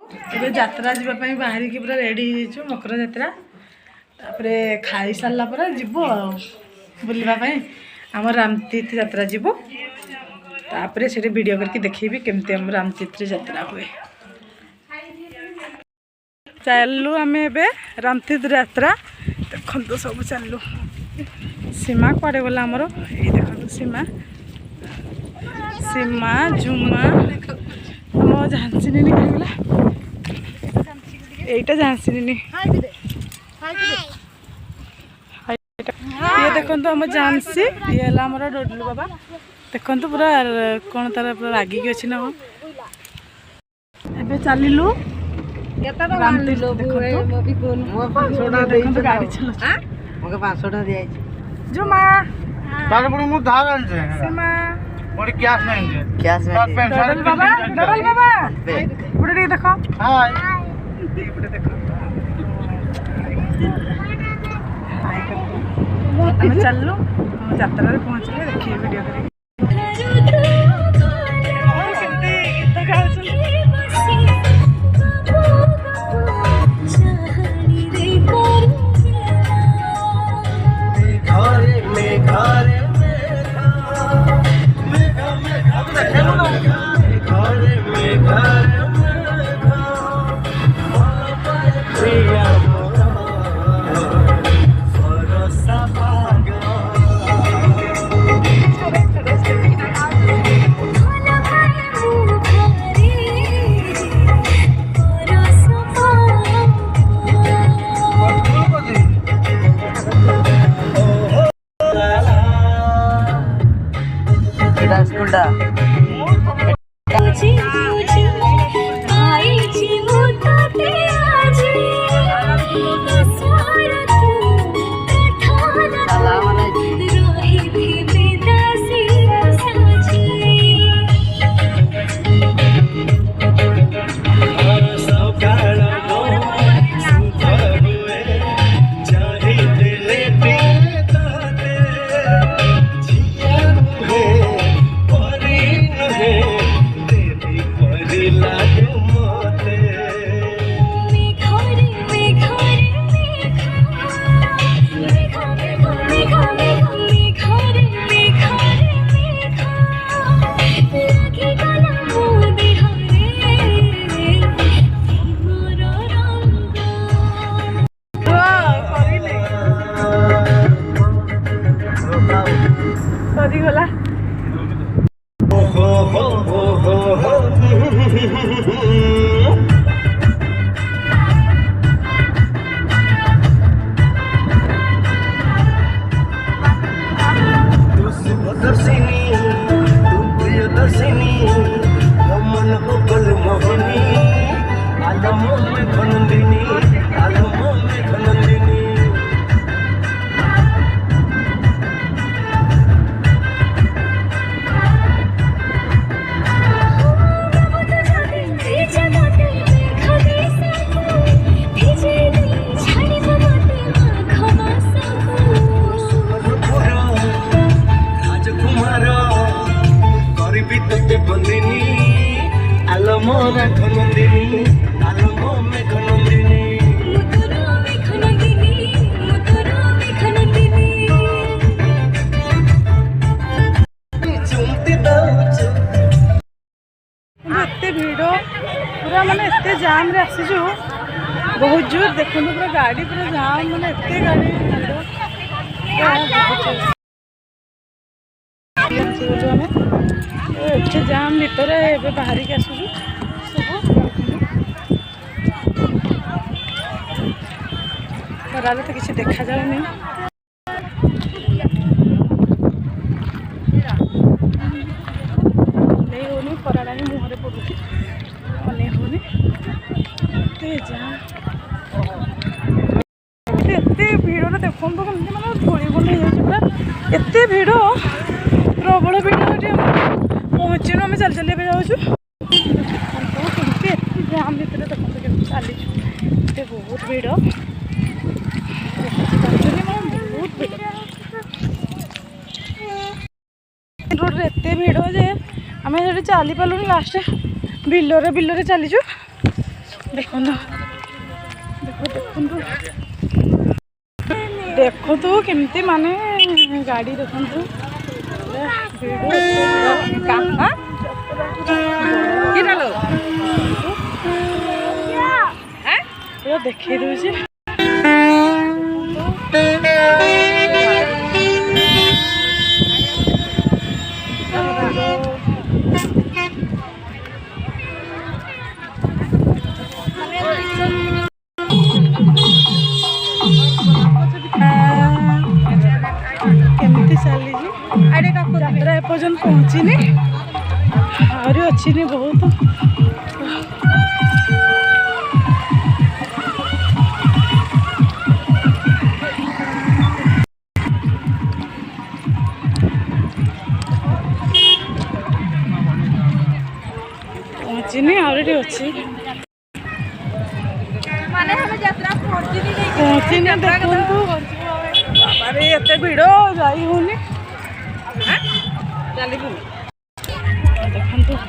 ଏବେ ଯାତ୍ରା ଯିବା ପାଇଁ ବାହାରିକି ପୁରା ରେଡ଼ି ହେଇଯାଇଛୁ ମକର ଯାତ୍ରା। ତାପରେ ଖାଇ ସାରିଲା ପରେ ଯିବୁ ଆଉ ବୁଲିବା ପାଇଁ ଆମ ରାମତୀର୍ଥ ଯାତ୍ରା ଯିବୁ। ତାପରେ ସେଠି ଭିଡ଼ିଓ କରିକି ଦେଖେଇବି କେମିତି ଆମ ରାମତୀର୍ଥ ଯାତ୍ରା ହୁଏ। ଚାଲୁ ଆମେ ଏବେ ରାମତୀର୍ଥ ଯାତ୍ରା ଦେଖନ୍ତୁ ସବୁ ଚାଲୁ। ସୀମା କୁଆଡ଼େ ଗଲା ଆମର ଏଇ ଦେଖନ୍ତୁ ସୀମା ସୀମା ଝୁମା ଆମ ଝାନ୍ସି ନିନି ଗଲା এইটা ঝান্সি নিনি ये देखो आम ঝান্সি ये है आम डोडलू बाबा देखो पूरा कौन तार पूरा रागिक अच्छी ना ए चलू गाड़ी चलो जो माँ देखो चलू यात्रा पहुँचले देखिए वीडियो करें। पूरा माने एते जाम रे आसीजु बहुत जोर देखो पूरा गाड़ी पूरा जाम माने एते गाड़ी एते जाम भीतर एबे बाहर के आसीजु खराले तो किसी देखा जाउनी नहीं होनी खराला मुहरे पड़ुची नहीं होनी एते भीड़ देखो कमी माने धूली बंद हो पूरा एते भीड़ प्रबल भीड़ पहुँचनु आम चल चल जाऊँ जाम भितर देखो चली बहुत भीड़ बहुत भीड़ रोड एते भीड़ जे आम चली पालुनी लास्ट बिलरे चलीचु देखो देखो केमती माने गाड़ी देखो देखे दूसरी केमती चली यात्रा एपर्यंत पहुँचीनी आहरी अच्छी बहुत पहुँचीनी आहरी अच्छी पहुँचीनी देखु बाबा एत भिड़ जाई होनी देखु